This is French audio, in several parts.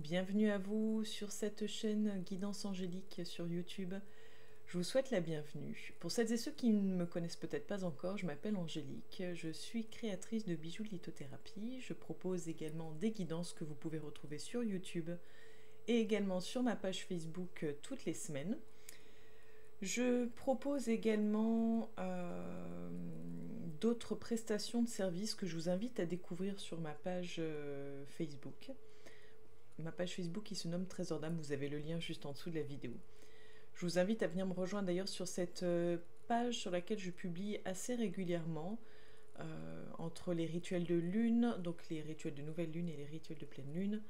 Bienvenue à vous sur cette chaîne Guidance Angélique sur YouTube. Je vous souhaite la bienvenue. Pour celles et ceux qui ne me connaissent peut-être pas encore, je m'appelle Angélique, je suis créatrice de bijoux de lithothérapie. Je propose également des guidances que vous pouvez retrouver sur YouTube et également sur ma page Facebook toutes les semaines. Je propose également d'autres prestations de services que je vous invite à découvrir sur ma page Facebook. Ma page Facebook qui se nomme Trésor d'âme, vous avez le lien juste en dessous de la vidéo. Je vous invite à venir me rejoindre d'ailleurs sur cette page sur laquelle je publie assez régulièrement entre les rituels de lune, donc les rituels de nouvelle lune et les rituels de pleine lune,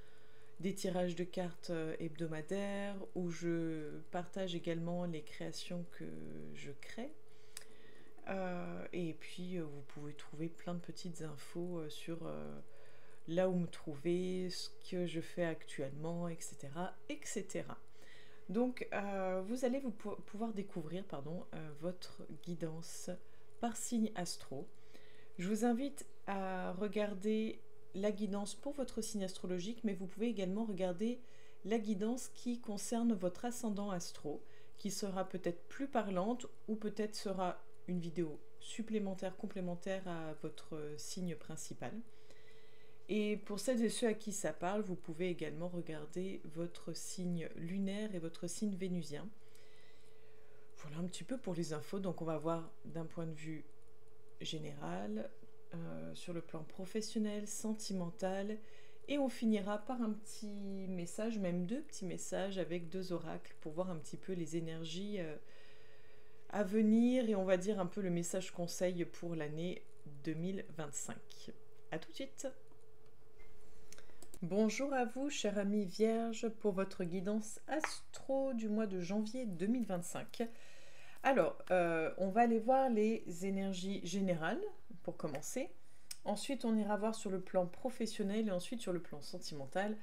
des tirages de cartes hebdomadaires où je partage également les créations que je crée. Et puis vous pouvez trouver plein de petites infos sur là où me trouver, ce que je fais actuellement, etc. etc. Donc vous allez pouvoir découvrir votre guidance par signe astro. Je vous invite à regarder la guidance pour votre signe astrologique, mais vous pouvez également regarder la guidance qui concerne votre ascendant astro, qui sera peut-être plus parlante ou peut-être sera une vidéo supplémentaire, complémentaire à votre signe principal. Et pour celles et ceux à qui ça parle, vous pouvez également regarder votre signe lunaire et votre signe vénusien. Voilà un petit peu pour les infos. Donc on va voir d'un point de vue général, sur le plan professionnel, sentimental, et on finira par un petit message, même deux petits messages avec deux oracles pour voir un petit peu les énergies à venir et on va dire un peu le message conseil pour l'année 2025. A tout de suite. Bonjour à vous, chers amis vierges, pour votre guidance astro du mois de janvier 2025. Alors, on va aller voir les énergies générales, pour commencer. Ensuite, on ira voir sur le plan professionnel et ensuite sur le plan sentimental.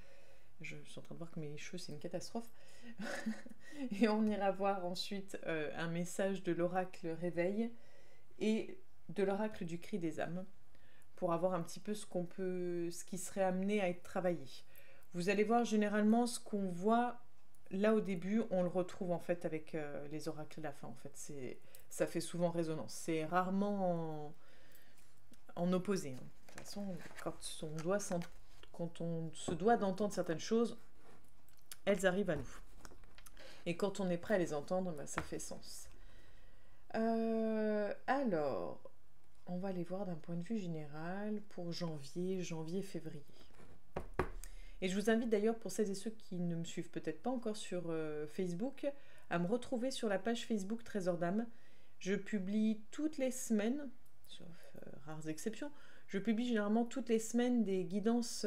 Je suis en train de voir que mes cheveux, c'est une catastrophe. Et on ira voir ensuite un message de l'oracle réveil et de l'oracle du cri des âmes, pour avoir un petit peu ce qui serait amené à être travaillé. Vous allez voir généralement ce qu'on voit là au début, on le retrouve en fait avec les oracles à la fin. En fait, ça fait souvent résonance. C'est rarement en opposé. Hein. De toute façon, quand on se doit d'entendre certaines choses, elles arrivent à nous. Et quand on est prêt à les entendre, ça fait sens. Alors, on va les voir d'un point de vue général pour janvier, février. Et je vous invite d'ailleurs, pour celles et ceux qui ne me suivent peut-être pas encore sur Facebook, à me retrouver sur la page Facebook Trésor d'âme. Je publie toutes les semaines, sauf rares exceptions, je publie généralement toutes les semaines des guidances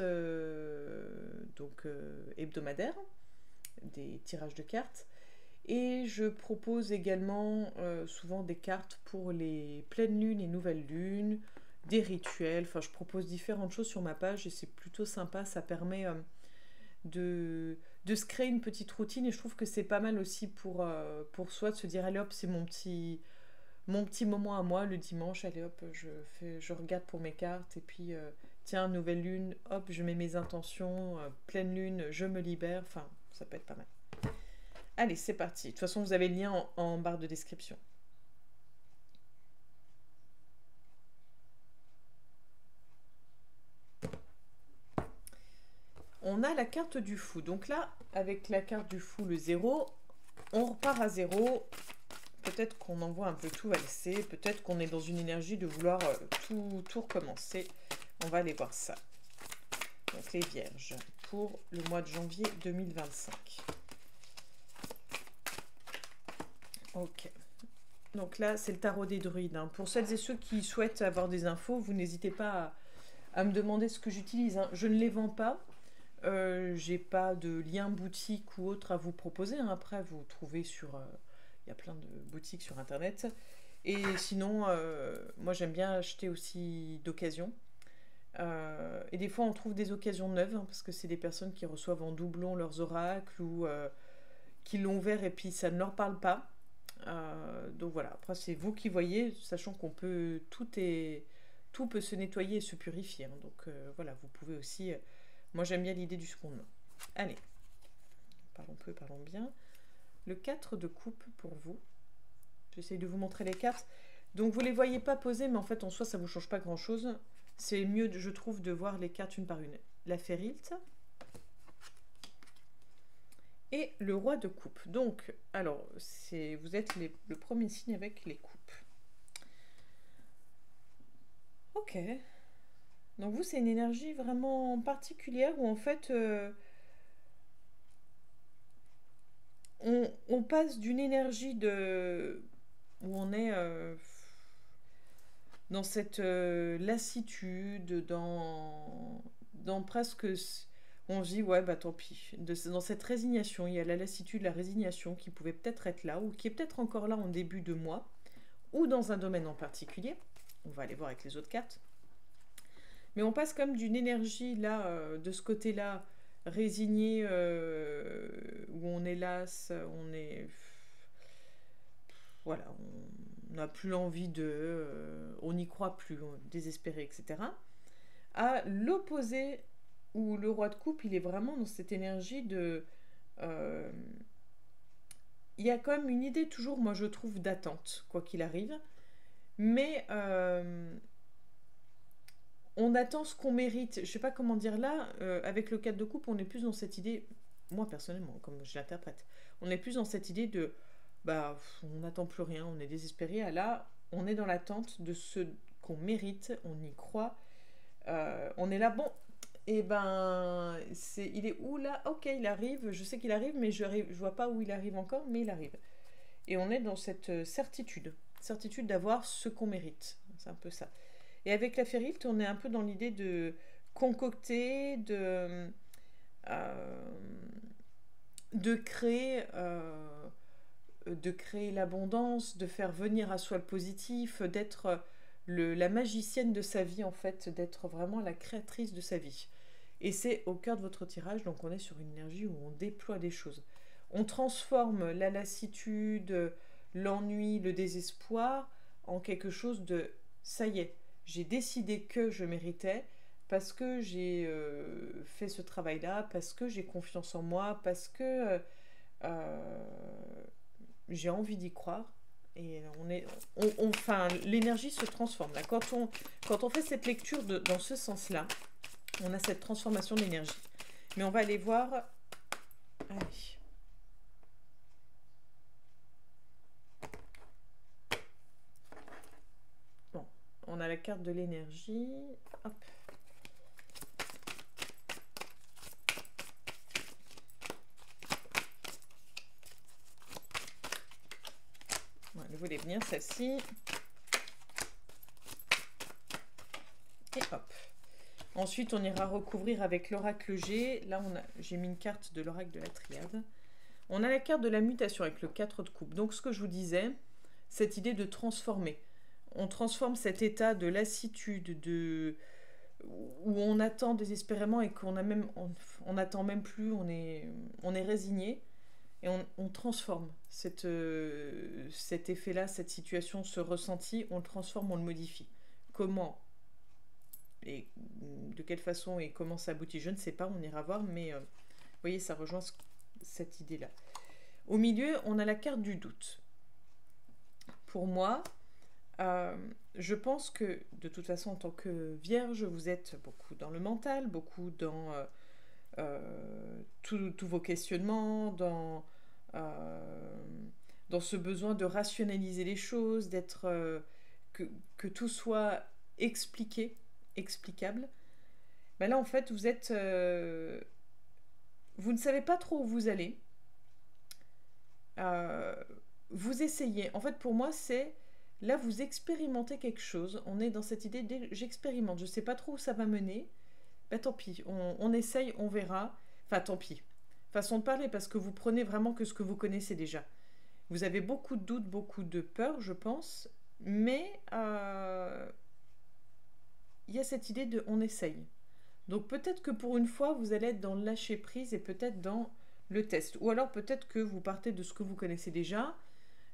hebdomadaires, des tirages de cartes. Et je propose également souvent des cartes pour les pleines lunes et nouvelles lunes, des rituels, enfin je propose différentes choses sur ma page et c'est plutôt sympa, ça permet de se créer une petite routine et je trouve que c'est pas mal aussi pour soi de se dire allez hop c'est mon petit moment à moi le dimanche, allez hop je regarde pour mes cartes et puis tiens nouvelle lune, hop je mets mes intentions, pleine lune je me libère, enfin ça peut être pas mal. Allez, c'est parti. De toute façon, vous avez le lien en barre de description. On a la carte du fou. Donc là, avec la carte du fou, le 0, on repart à 0. Peut-être qu'on envoie un peu tout valser. Peut-être qu'on est dans une énergie de vouloir tout recommencer. On va aller voir ça. Donc les vierges, pour le mois de janvier 2025. Ok. Donc là, c'est le tarot des druides. Hein. Pour celles et ceux qui souhaitent avoir des infos, vous n'hésitez pas à me demander ce que j'utilise. Hein. Je ne les vends pas. J'ai pas de lien boutique ou autre à vous proposer. Hein. Après, vous trouvez sur... Il y a plein de boutiques sur Internet. Et sinon, moi, j'aime bien acheter aussi d'occasion. Et des fois, on trouve des occasions neuves, hein, parce que c'est des personnes qui reçoivent en doublon leurs oracles ou qui l'ont ouvert et puis ça ne leur parle pas. Donc voilà, après c'est vous qui voyez, sachant qu'on peut tout peut se nettoyer et se purifier. Hein, donc voilà, vous pouvez aussi. Moi j'aime bien l'idée du second main. Allez, parlons peu, parlons bien. Le 4 de coupe pour vous. J'essaye de vous montrer les cartes. Donc, vous ne les voyez pas posées, mais en fait, en soi, ça ne vous change pas grand-chose. C'est mieux, je trouve, de voir les cartes une par une. La Férilte. Et le Roi de coupe. Donc, alors, vous êtes le premier signe avec les coupes. Ok. Donc vous, c'est une énergie vraiment particulière où en fait, on passe d'une énergie où on est dans cette lassitude, dans presque... On se dit, ouais, bah tant pis. Dans cette résignation, il y a la lassitude, la résignation qui pouvait peut-être être là, ou qui est peut-être encore là en début de mois, ou dans un domaine en particulier. On va aller voir avec les autres cartes. Mais on passe comme d'une énergie là, de ce côté-là, résigné, où on est las, on est... Voilà, on n'a plus l'envie on n'y croit plus, on est désespéré, etc. À l'opposé, où le roi de coupe, il est vraiment dans cette énergie de... il y a quand même une idée toujours, moi je trouve, d'attente, quoi qu'il arrive. Mais... on attend ce qu'on mérite. Je sais pas comment dire là, avec le 4 de coupe, on est plus dans cette idée, moi personnellement, comme je l'interprète, on est plus dans cette idée de, bah, on n'attend plus rien, on est désespéré. Ah là, on est dans l'attente de ce qu'on mérite, on y croit, on est là, bon, et ben, il est où là? Ok, il arrive, je sais qu'il arrive, mais je vois pas où il arrive encore, mais il arrive. Et on est dans cette certitude d'avoir ce qu'on mérite. C'est un peu ça. Et avec la Férilte, on est un peu dans l'idée de concocter, de créer l'abondance, de faire venir à soi le positif, d'être la magicienne de sa vie en fait, d'être vraiment la créatrice de sa vie. Et c'est au cœur de votre tirage, donc on est sur une énergie où on déploie des choses. On transforme la lassitude, l'ennui, le désespoir en quelque chose de ça y est, j'ai décidé que je méritais parce que j'ai fait ce travail-là, parce que j'ai confiance en moi, parce que j'ai envie d'y croire. Et enfin, l'énergie se transforme. Là. Quand on fait cette lecture dans ce sens-là, on a cette transformation de l'énergie. Mais on va aller voir... Allez. Bon, on a la carte de l'énergie. Hop. Elle voulait venir celle-ci. Et hop. Ensuite, on ira recouvrir avec l'oracle G. Là, j'ai mis une carte de l'oracle de la triade. On a la carte de la mutation avec le 4 de coupe. Donc, ce que je vous disais, cette idée de transformer. On transforme cet état de lassitude, où on attend désespérément et on n'attend même plus, on est résigné. Et on transforme cet effet-là, cette situation, ce ressenti, on le transforme, on le modifie. Comment et de quelle façon et comment ça aboutit, je ne sais pas, on ira voir, mais vous voyez, ça rejoint cette idée-là. Au milieu, on a la carte du doute. Pour moi, je pense que, de toute façon, en tant que vierge, vous êtes beaucoup dans le mental, beaucoup dans tous vos questionnements, dans ce besoin de rationaliser les choses, que tout soit explicable. Ben là, en fait, vous ne savez pas trop où vous allez. Vous essayez. En fait, pour moi, là, vous expérimentez quelque chose. On est dans cette idée j'expérimente. Je ne sais pas trop où ça va mener. Ben tant pis. On essaye, on verra. Enfin, tant pis. Façon de parler, parce que vous prenez vraiment que ce que vous connaissez déjà. Vous avez beaucoup de doutes, beaucoup de peur, je pense. Mais il y a cette idée de on essaye. Donc peut-être que pour une fois, vous allez être dans le lâcher prise et peut-être dans le test. Ou alors peut-être que vous partez de ce que vous connaissez déjà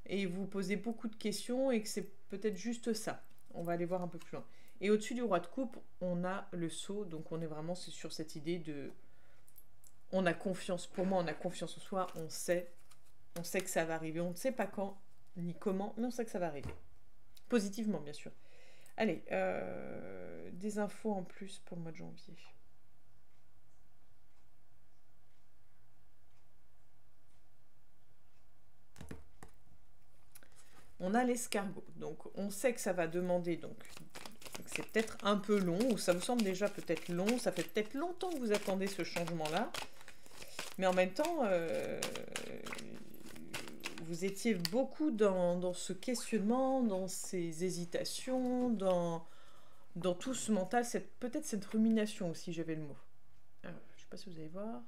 et vous posez beaucoup de questions et que c'est peut-être juste ça. On va aller voir un peu plus loin. Et au-dessus du roi de coupe, on a le sceau. Donc on est vraiment sur cette idée de... on a confiance. Pour moi, on a confiance en soi. On sait que ça va arriver. On ne sait pas quand ni comment, mais on sait que ça va arriver. Positivement, bien sûr. Allez, des infos en plus pour le mois de janvier. On a l'escargot. Donc, on sait que ça va demander, donc c'est peut-être un peu long, ou ça vous semble déjà peut-être long. Ça fait peut-être longtemps que vous attendez ce changement-là. Mais en même temps, vous étiez beaucoup dans ce questionnement, dans ces hésitations, dans tout ce mental, peut-être cette rumination aussi, j'avais le mot. Alors, je ne sais pas si vous allez voir.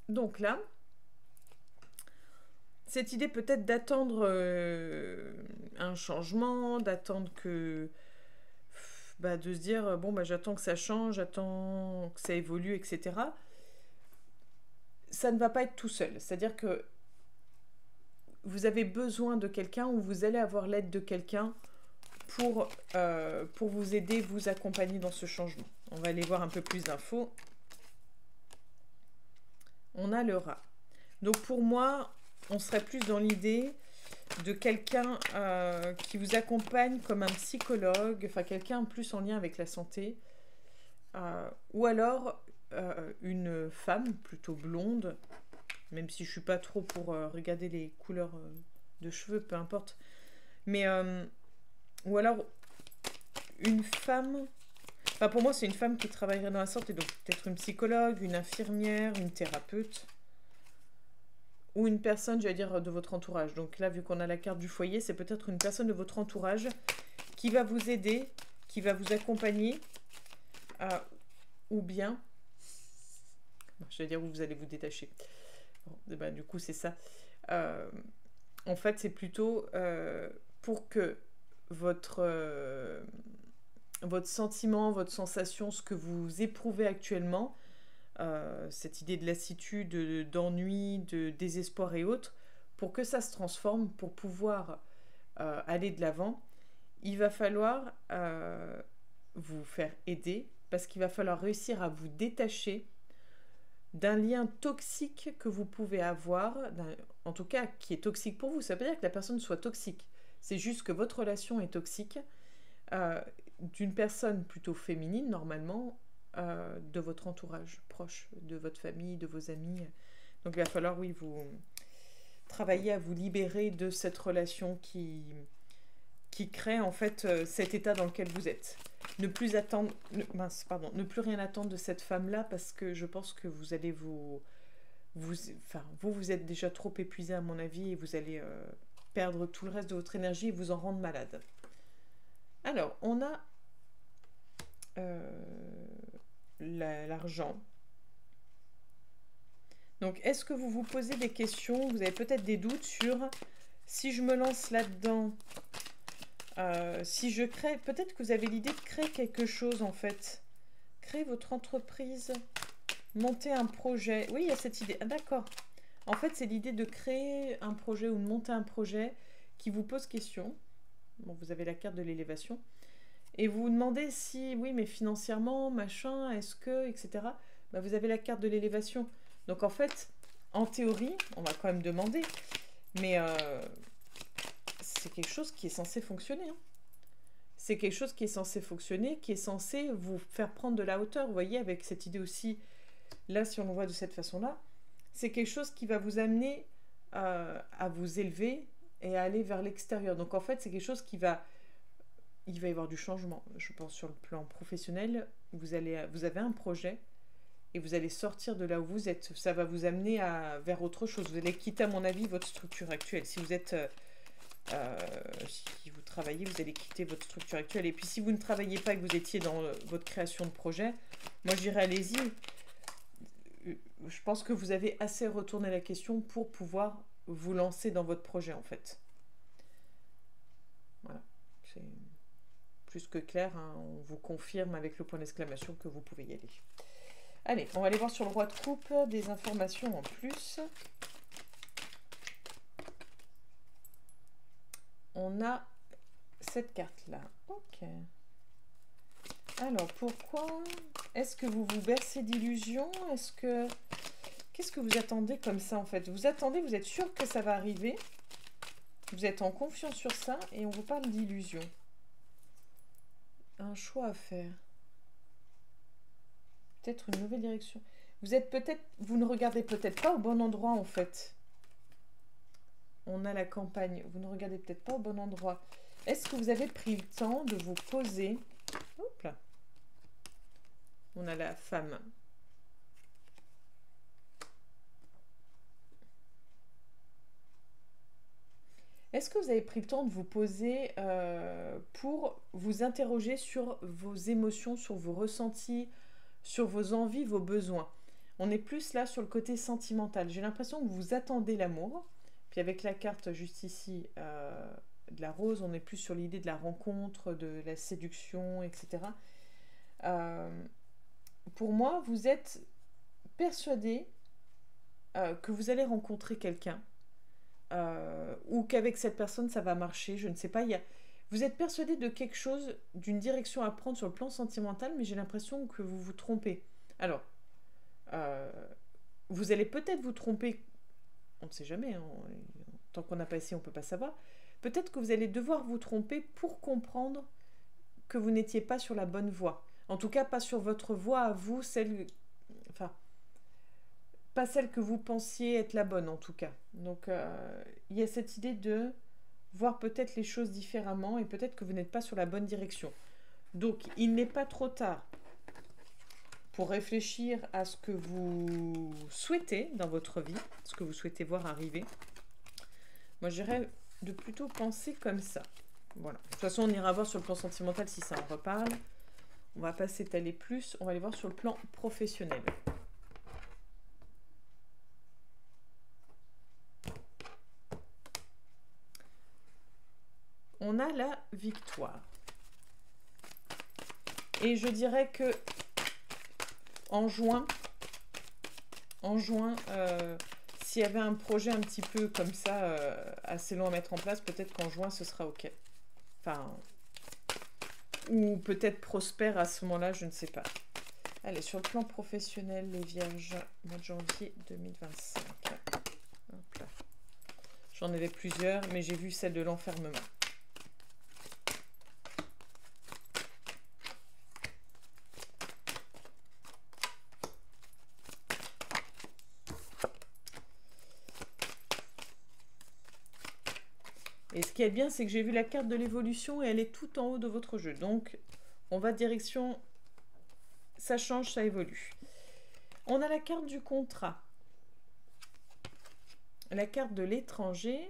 Donc là, cette idée peut-être d'attendre un changement, d'attendre que... de se dire, bon, j'attends que ça change, j'attends que ça évolue, etc. Ça ne va pas être tout seul. C'est-à-dire que vous avez besoin de quelqu'un ou vous allez avoir l'aide de quelqu'un pour vous aider, vous accompagner dans ce changement. On va aller voir un peu plus d'infos. On a le rat. Donc pour moi, on serait plus dans l'idée de quelqu'un qui vous accompagne comme un psychologue, enfin quelqu'un plus en lien avec la santé, ou alors une femme plutôt blonde, même si je suis pas trop pour regarder les couleurs de cheveux, peu importe, mais ou alors une femme, enfin pour moi c'est une femme qui travaillerait dans la santé, donc peut-être une psychologue, une infirmière, une thérapeute, ou une personne, j'allais dire, de votre entourage. Donc là, vu qu'on a la carte du foyer, c'est peut-être une personne de votre entourage qui va vous aider, qui va vous accompagner, ou bien, j'allais dire où vous allez vous détacher. Bon, du coup, c'est ça. En fait, c'est plutôt pour que votre sentiment, votre sensation, ce que vous éprouvez actuellement, cette idée de lassitude, d'ennui, de désespoir et autres, pour que ça se transforme, pour pouvoir aller de l'avant, il va falloir vous faire aider, parce qu'il va falloir réussir à vous détacher d'un lien toxique que vous pouvez avoir, en tout cas qui est toxique pour vous. Ça veut pas dire que la personne soit toxique, c'est juste que votre relation est toxique, d'une personne plutôt féminine normalement, de votre entourage proche, de votre famille, de vos amis. Donc il va falloir, oui, vous travailler à vous libérer de cette relation qui crée en fait cet état dans lequel vous êtes. Ne plus attendre, ne plus rien attendre de cette femme-là, parce que je pense que vous allez vous êtes déjà trop épuisé à mon avis, et vous allez perdre tout le reste de votre énergie et vous en rendre malade. Alors, on a l'argent. Donc, est-ce que vous vous posez des questions? Vous avez peut-être des doutes sur si je me lance là-dedans, si je crée... Peut-être que vous avez l'idée de créer quelque chose, en fait. Créer votre entreprise, monter un projet. Oui, il y a cette idée. Ah, d'accord. En fait, c'est l'idée de créer un projet ou de monter un projet qui vous pose question. Bon, vous avez la carte de l'élévation. Et vous vous demandez si, oui, mais financièrement, machin, est-ce que, etc. Vous avez la carte de l'élévation. Donc, en fait, en théorie, on va quand même demander, mais c'est quelque chose qui est censé fonctionner. Hein. C'est quelque chose qui est censé fonctionner, qui est censé vous faire prendre de la hauteur. Vous voyez, avec cette idée aussi, là, si on le voit de cette façon-là, c'est quelque chose qui va vous amener à vous élever et à aller vers l'extérieur. Donc, en fait, c'est quelque chose qui va... Il va y avoir du changement, je pense, sur le plan professionnel. Vous avez un projet et vous allez sortir de là où vous êtes. Ça va vous amener vers autre chose. Vous allez quitter, à mon avis, votre structure actuelle. Si vous êtes... si vous travaillez, vous allez quitter votre structure actuelle. Et puis, si vous ne travaillez pas et que vous étiez dans votre création de projet, moi, je dirais, allez-y. Je pense que vous avez assez retourné la question pour pouvoir vous lancer dans votre projet, en fait. Voilà. C'est plus que clair, hein. On vous confirme avec le point d'exclamation que vous pouvez y aller. Allez, on va aller voir sur le roi de coupe des informations en plus. On a cette carte-là. Ok. Alors, pourquoi est-ce que vous vous bercez d'illusions? Qu'est-ce que vous attendez comme ça, en fait? Vous attendez, vous êtes sûr que ça va arriver. Vous êtes en confiance sur ça et on vous parle d'illusions. Un choix à faire. Peut-être une nouvelle direction. Vous ne regardez peut-être pas au bon endroit, en fait. On a la campagne. Vous ne regardez peut-être pas au bon endroit. Est-ce que vous avez pris le temps de vous poser? Hop là. On a la femme. Est-ce que vous avez pris le temps de vous poser pour vous interroger sur vos émotions, sur vos ressentis, sur vos envies, vos besoins? On est plus là sur le côté sentimental. J'ai l'impression que vous attendez l'amour. Puis avec la carte juste ici de la rose, on est plus sur l'idée de la rencontre, de la séduction, etc. Pour moi, vous êtes persuadé que vous allez rencontrer quelqu'un. Ou qu'avec cette personne ça va marcher, je ne sais pas. Vous êtes persuadé de quelque chose, d'une direction à prendre sur le plan sentimental, mais j'ai l'impression que vous vous trompez. Alors, vous allez peut-être vous tromper, on ne sait jamais, hein, tant qu'on n'a pas essayé on ne peut pas savoir. Peut-être que vous allez devoir vous tromper pour comprendre que vous n'étiez pas sur la bonne voie. En tout cas, pas sur votre voie à vous, pas celle que vous pensiez être la bonne en tout cas. Donc il y a cette idée de voir peut-être les choses différemment et peut-être que vous n'êtes pas sur la bonne direction. Donc il n'est pas trop tard pour réfléchir à ce que vous souhaitez dans votre vie, ce que vous souhaitez voir arriver. Moi je dirais de plutôt penser comme ça. Voilà. De toute façon on ira voir sur le plan sentimental si ça en reparle. On va pas s'étaler plus, on va aller voir sur le plan professionnel. On a la victoire. Et je dirais que en juin, s'il y avait un projet un petit peu comme ça, assez long à mettre en place, peut-être qu'en juin, ce sera OK. Enfin, ou peut-être prospère à ce moment-là, je ne sais pas. Allez, sur le plan professionnel, les vierges, mois de janvier 2025. Hop là. J'en avais plusieurs, mais j'ai vu celle de l'enfermement. Et ce qui est bien, c'est que j'ai vu la carte de l'évolution et elle est tout en haut de votre jeu. Donc, on va direction, ça change, ça évolue. On a la carte du contrat. La carte de l'étranger.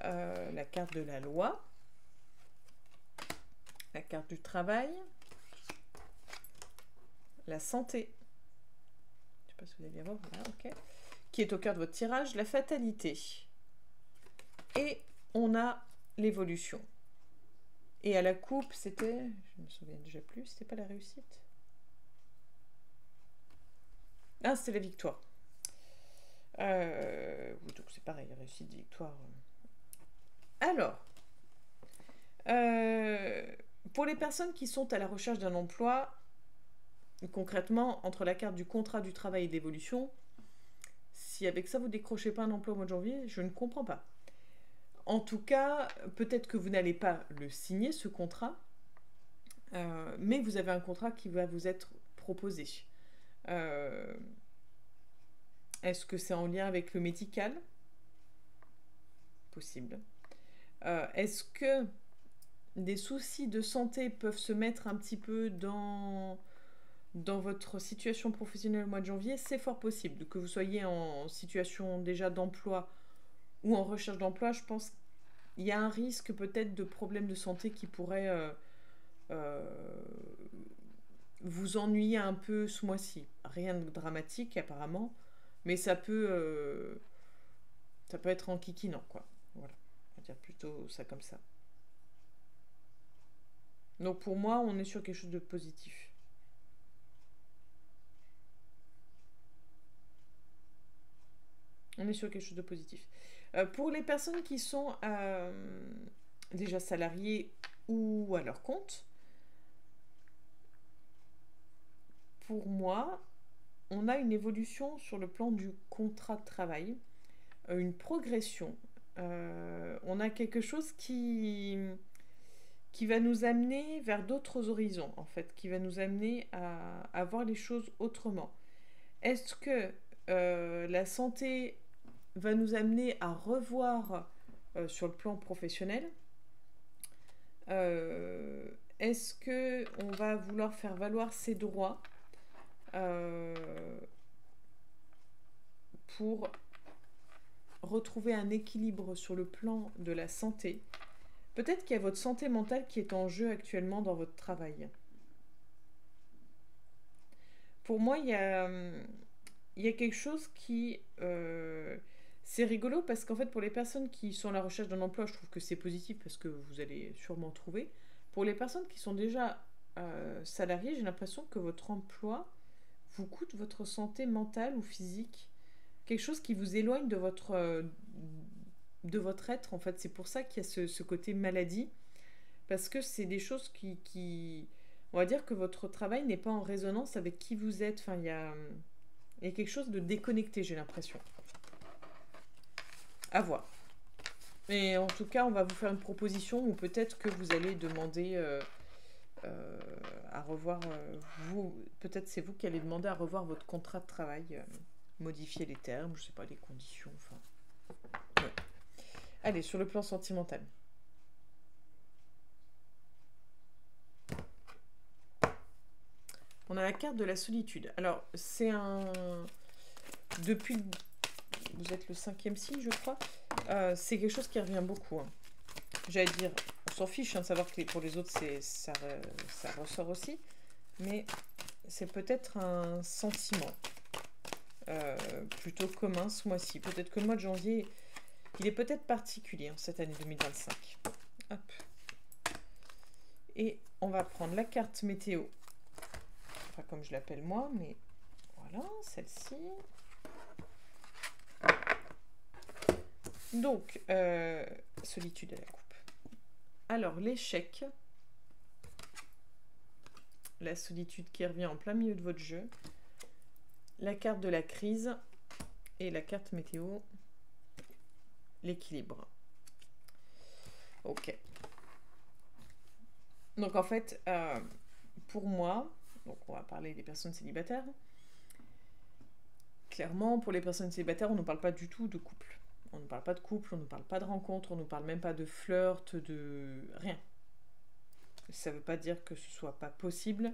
La carte de la loi. La carte du travail. La santé. Je ne sais pas si vous allez bien voir. Voilà, ok. Qui est au cœur de votre tirage. La fatalité. Et on a l'évolution. Et à la coupe, c'était... Je me souviens déjà plus. C'était pas la réussite? Ah, c'était la victoire. Donc c'est pareil, réussite, victoire. Alors, pour les personnes qui sont à la recherche d'un emploi, concrètement, entre la carte du contrat, du travail et de l'évolution, si avec ça vous décrochez pas un emploi au mois de janvier, je ne comprends pas. En tout cas, peut-être que vous n'allez pas le signer, ce contrat, mais vous avez un contrat qui va vous être proposé. Est-ce que c'est en lien avec le médical? Possible. Est-ce que des soucis de santé peuvent se mettre un petit peu dans votre situation professionnelle au mois de janvier? C'est fort possible. Que vous soyez en situation déjà d'emploi ou en recherche d'emploi, je pense qu'il y a un risque peut-être de problèmes de santé qui pourraient vous ennuyer un peu ce mois-ci. Rien de dramatique apparemment, mais ça peut être enquiquinant, quoi. Voilà, on va dire plutôt ça comme ça. Donc pour moi, on est sur quelque chose de positif. On est sur quelque chose de positif. Pour les personnes qui sont déjà salariées ou à leur compte, pour moi, on a une évolution sur le plan du contrat de travail, une progression. On a quelque chose qui va nous amener vers d'autres horizons, en fait, qui va nous amener à voir les choses autrement. Est-ce que la santé va nous amener à revoir sur le plan professionnel? Est-ce que on va vouloir faire valoir ses droits euh, pour retrouver un équilibre sur le plan de la santé? Peut-être qu'il y a votre santé mentale qui est en jeu actuellement dans votre travail. Pour moi, il y a quelque chose qui... c'est rigolo parce qu'en fait, pour les personnes qui sont à la recherche d'un emploi, je trouve que c'est positif parce que vous allez sûrement trouver. Pour les personnes qui sont déjà salariées, j'ai l'impression que votre emploi vous coûte votre santé mentale ou physique. Quelque chose qui vous éloigne de votre être, en fait. C'est pour ça qu'il y a ce côté maladie. Parce que c'est des choses on va dire que votre travail n'est pas en résonance avec qui vous êtes. Enfin, il y a quelque chose de déconnecté, j'ai l'impression. À voir. Mais en tout cas, on va vous faire une proposition ou peut-être que vous allez demander à revoir peut-être c'est vous qui allez demander à revoir votre contrat de travail, modifier les termes, je sais pas, les conditions, enfin. Ouais. Allez, sur le plan sentimental. On a la carte de la solitude. Alors, c'est depuis... Vous êtes le 5e signe, je crois. C'est quelque chose qui revient beaucoup. Hein. J'allais dire, on s'en fiche de savoir que pour les autres, ça ressort aussi. Mais c'est peut-être un sentiment plutôt commun ce mois-ci. Peut-être que le mois de janvier, il est peut-être particulier hein, cette année 2025. Hop. Et on va prendre la carte météo. Enfin, comme je l'appelle moi, mais voilà, celle-ci. Donc, solitude à la coupe. Alors, l'échec. La solitude qui revient en plein milieu de votre jeu. La carte de la crise. Et la carte météo. L'équilibre. Ok. Donc, en fait, pour moi, donc on va parler des personnes célibataires. Clairement, pour les personnes célibataires, on ne parle pas du tout de couple. On ne parle pas de couple, on ne parle pas de rencontre, on ne parle même pas de flirt, de rien. Ça ne veut pas dire que ce soit pas possible,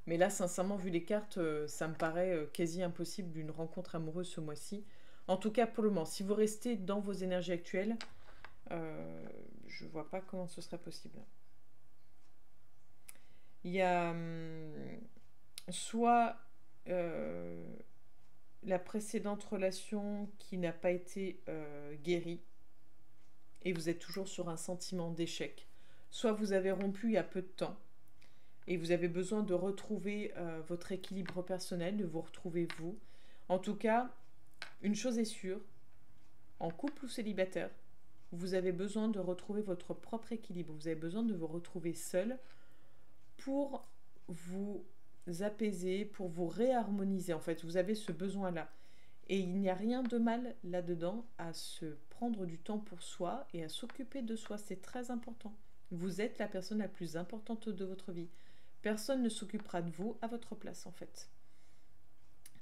mais là, sincèrement, vu les cartes, ça me paraît quasi impossible d'une rencontre amoureuse ce mois-ci. En tout cas, pour le moment, si vous restez dans vos énergies actuelles, je vois pas comment ce serait possible. Il y a soit la précédente relation qui n'a pas été guérie et vous êtes toujours sur un sentiment d'échec. Soit vous avez rompu il y a peu de temps et vous avez besoin de retrouver votre équilibre personnel, de vous retrouver vous. En tout cas, une chose est sûre, en couple ou célibataire, vous avez besoin de retrouver votre propre équilibre. Vous avez besoin de vous retrouver seul pour vous apaiser, pour vous réharmoniser. En fait, vous avez ce besoin-là. Et il n'y a rien de mal là-dedans à se prendre du temps pour soi et à s'occuper de soi. C'est très important. Vous êtes la personne la plus importante de votre vie. Personne ne s'occupera de vous à votre place, en fait.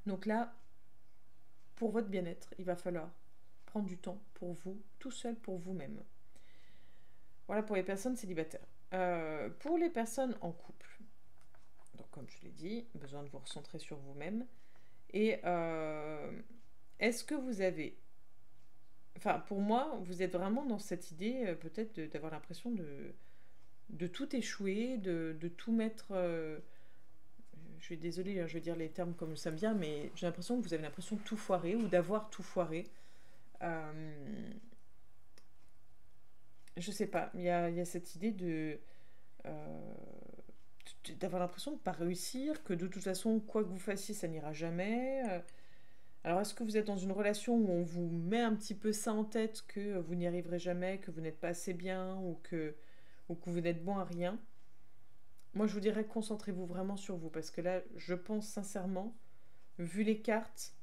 Donc là, pour votre bien-être, il va falloir prendre du temps pour vous, tout seul pour vous-même. Voilà pour les personnes célibataires. Pour les personnes en couple, donc comme je l'ai dit, besoin de vous recentrer sur vous-même. Et est-ce que vous avez... Enfin, pour moi, vous êtes vraiment dans cette idée peut-être d'avoir l'impression de tout échouer, de tout mettre... je suis désolée, hein, je vais dire les termes comme ça me vient, mais j'ai l'impression que vous avez l'impression de tout foirer ou d'avoir tout foiré. Je sais pas, il y a cette idée d'avoir l'impression de ne pas réussir, que de toute façon, quoi que vous fassiez, ça n'ira jamais. Alors, est-ce que vous êtes dans une relation où on vous met un petit peu ça en tête, que vous n'y arriverez jamais, que vous n'êtes pas assez bien ou que vous n'êtes bon à rien? moi je vous dirais concentrez-vous vraiment sur vous, parce que là, je pense sincèrement, vu les cartes,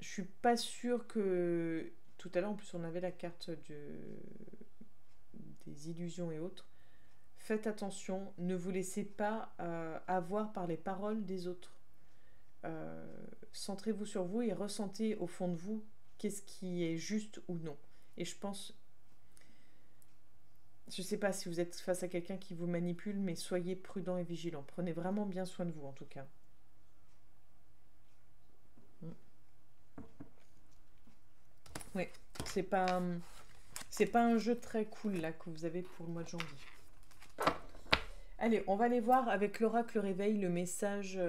je suis pas sûre que... Tout à l'heure, en plus, on avait la carte des illusions et autres. Faites attention, ne vous laissez pas avoir par les paroles des autres. Centrez-vous sur vous et ressentez au fond de vous qu'est-ce qui est juste ou non. Et je pense, je ne sais pas si vous êtes face à quelqu'un qui vous manipule, mais soyez prudent et vigilant. Prenez vraiment bien soin de vous en tout cas. Oui, c'est pas un jeu très cool là que vous avez pour le mois de janvier. Allez, on va aller voir avec l'oracle réveil le message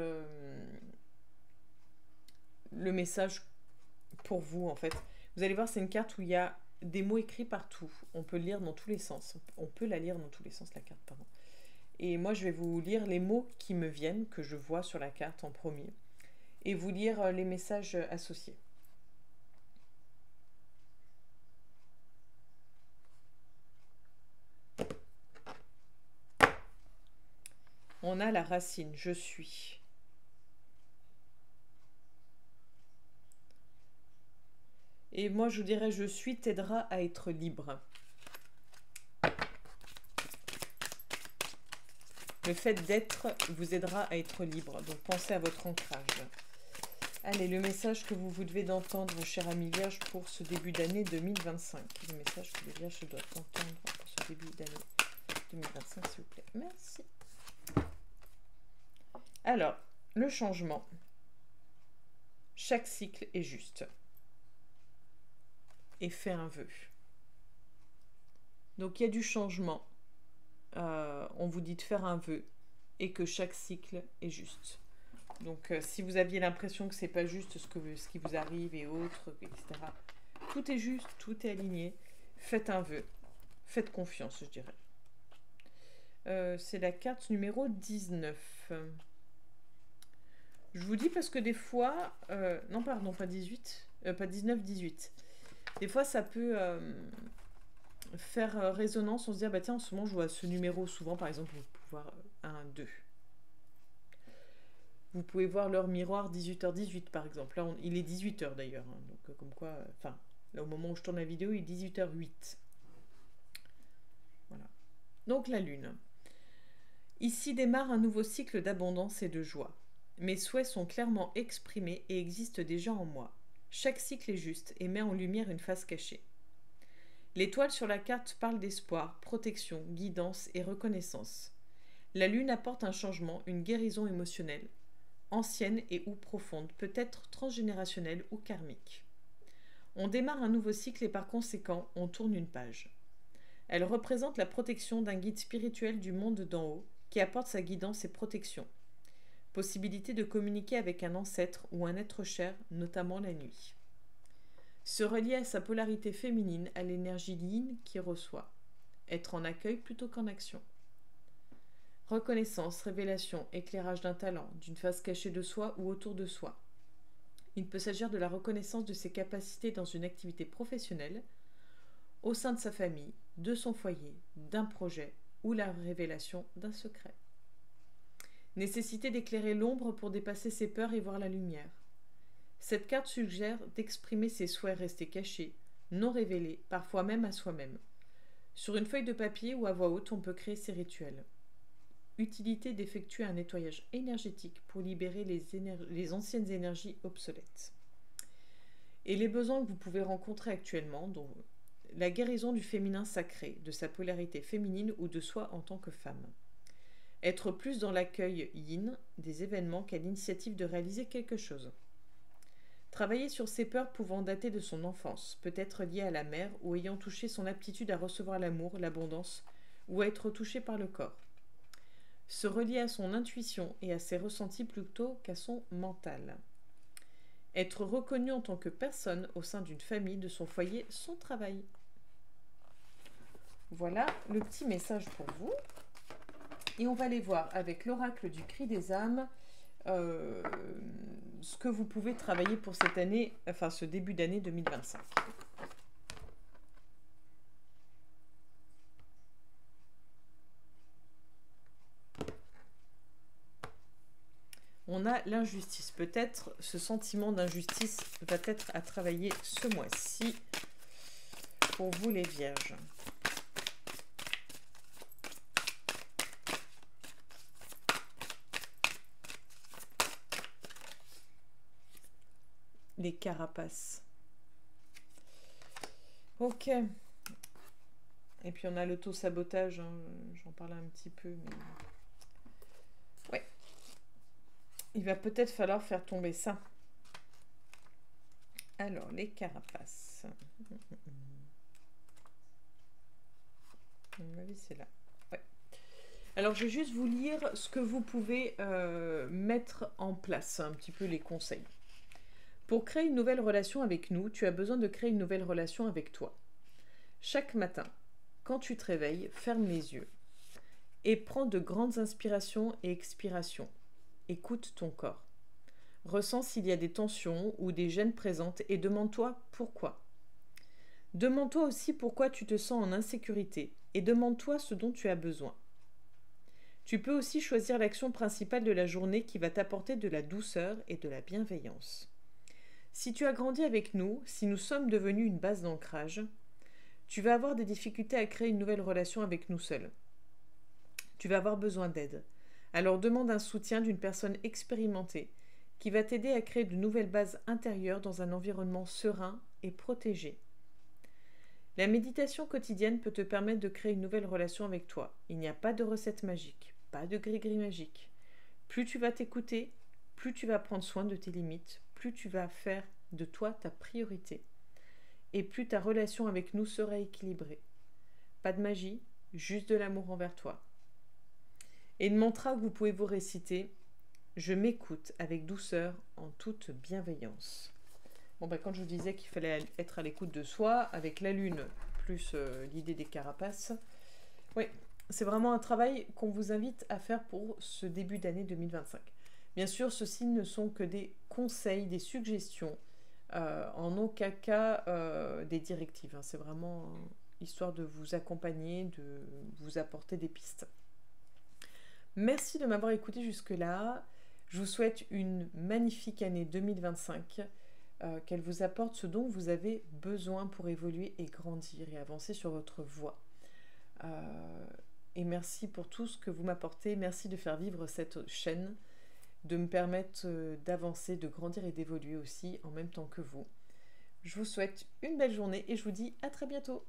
pour vous en fait. Vous allez voir, c'est une carte où il y a des mots écrits partout. On peut lire dans tous les sens. On peut la lire dans tous les sens, la carte, pardon. Et moi, je vais vous lire les mots qui me viennent, que je vois sur la carte en premier, et vous lire les messages associés. On a la racine, je suis. Et moi, je vous dirais, je suis t'aidera à être libre. Le fait d'être vous aidera à être libre. Donc, pensez à votre ancrage. Allez, le message que vous devez d'entendre, cher ami Vierge, pour ce début d'année 2025. Le message que les Vierges doivent entendre pour ce début d'année 2025, s'il vous plaît. Merci. Alors, le changement. Chaque cycle est juste. Et fait un vœu. Donc, il y a du changement. On vous dit de faire un vœu et que chaque cycle est juste. Donc, si vous aviez l'impression que c'est pas juste ce qui vous arrive et autres, etc., tout est juste, tout est aligné. Faites un vœu. Faites confiance, je dirais. C'est la carte numéro 19. Je vous dis parce que des fois... non, pardon, pas 18. Pas 19, 18. Des fois, ça peut faire résonance. On se dit, ah bah tiens, en ce moment, je vois ce numéro souvent. Par exemple, vous pouvez voir 1, 2. Vous pouvez voir l'heure miroir 18h18 par exemple. Là, il est 18h d'ailleurs. Hein, donc, comme quoi, enfin, là, au moment où je tourne la vidéo, il est 18h08. Voilà. Donc, la Lune. Ici démarre un nouveau cycle d'abondance et de joie. Mes souhaits sont clairement exprimés et existent déjà en moi. Chaque cycle est juste et met en lumière une face cachée. L'étoile sur la carte parle d'espoir, protection, guidance et reconnaissance. La Lune apporte un changement, une guérison émotionnelle, ancienne et ou profonde, peut-être transgénérationnelle ou karmique. On démarre un nouveau cycle et par conséquent, on tourne une page. Elle représente la protection d'un guide spirituel du monde d'en haut qui apporte sa guidance et protection. Possibilité de communiquer avec un ancêtre ou un être cher, notamment la nuit. Se relier à sa polarité féminine, à l'énergie yin qui reçoit. Être en accueil plutôt qu'en action. Reconnaissance, révélation, éclairage d'un talent, d'une face cachée de soi ou autour de soi. Il peut s'agir de la reconnaissance de ses capacités dans une activité professionnelle, au sein de sa famille, de son foyer, d'un projet ou la révélation d'un secret. Nécessité d'éclairer l'ombre pour dépasser ses peurs et voir la lumière. Cette carte suggère d'exprimer ses souhaits restés cachés, non révélés, parfois même à soi-même. Sur une feuille de papier ou à voix haute, on peut créer ses rituels. Utilité d'effectuer un nettoyage énergétique pour libérer les anciennes énergies obsolètes. Et les besoins que vous pouvez rencontrer actuellement, dont la guérison du féminin sacré, de sa polarité féminine ou de soi en tant que femme. Être plus dans l'accueil yin des événements qu'à l'initiative de réaliser quelque chose. Travailler sur ses peurs pouvant dater de son enfance, peut être liées à la mère ou ayant touché son aptitude à recevoir l'amour, l'abondance ou à être touché par le corps. Se relier à son intuition et à ses ressentis plutôt qu'à son mental. Être reconnu en tant que personne au sein d'une famille, de son foyer, son travail. Voilà le petit message pour vous. Et on va aller voir avec l'oracle du cri des âmes ce que vous pouvez travailler pour cette année, enfin ce début d'année 2025. on a l'injustice. Peut-être ce sentiment d'injustice va être à travailler ce mois-ci pour vous les vierges. Les carapaces. Ok. Et puis on a l'auto-sabotage, hein. J'en parlais un petit peu, mais... Ouais. Il va peut-être falloir faire tomber ça. Alors, les carapaces. À mon avis, c'est là. Ouais. Alors, je vais juste vous lire ce que vous pouvez mettre en place, un petit peu les conseils. Pour créer une nouvelle relation avec nous, tu as besoin de créer une nouvelle relation avec toi. Chaque matin, quand tu te réveilles, ferme les yeux et prends de grandes inspirations et expirations. Écoute ton corps. Ressens s'il y a des tensions ou des gênes présentes et demande-toi pourquoi. Demande-toi aussi pourquoi tu te sens en insécurité et demande-toi ce dont tu as besoin. Tu peux aussi choisir l'action principale de la journée qui va t'apporter de la douceur et de la bienveillance. Si tu as grandi avec nous, si nous sommes devenus une base d'ancrage, tu vas avoir des difficultés à créer une nouvelle relation avec nous seuls. Tu vas avoir besoin d'aide. Alors demande un soutien d'une personne expérimentée qui va t'aider à créer de nouvelles bases intérieures dans un environnement serein et protégé. La méditation quotidienne peut te permettre de créer une nouvelle relation avec toi. Il n'y a pas de recette magique, pas de gris-gris magique. Plus tu vas t'écouter, plus tu vas prendre soin de tes limites, plus tu vas faire de toi ta priorité. Et plus ta relation avec nous sera équilibrée. Pas de magie, juste de l'amour envers toi. Et le mantra que vous pouvez vous réciter, je m'écoute avec douceur en toute bienveillance. Bon, quand je vous disais qu'il fallait être à l'écoute de soi, avec la lune plus l'idée des carapaces, oui, c'est vraiment un travail qu'on vous invite à faire pour ce début d'année 2025. Bien sûr, ceci ne sont que des conseils, des suggestions, en aucun cas des directives. C'est vraiment histoire de vous accompagner, de vous apporter des pistes. Merci de m'avoir écouté jusque-là. Je vous souhaite une magnifique année 2025, qu'elle vous apporte ce dont vous avez besoin pour évoluer et grandir et avancer sur votre voie. Et merci pour tout ce que vous m'apportez. Merci de faire vivre cette chaîne, de me permettre d'avancer, de grandir et d'évoluer aussi en même temps que vous. Je vous souhaite une belle journée et je vous dis à très bientôt.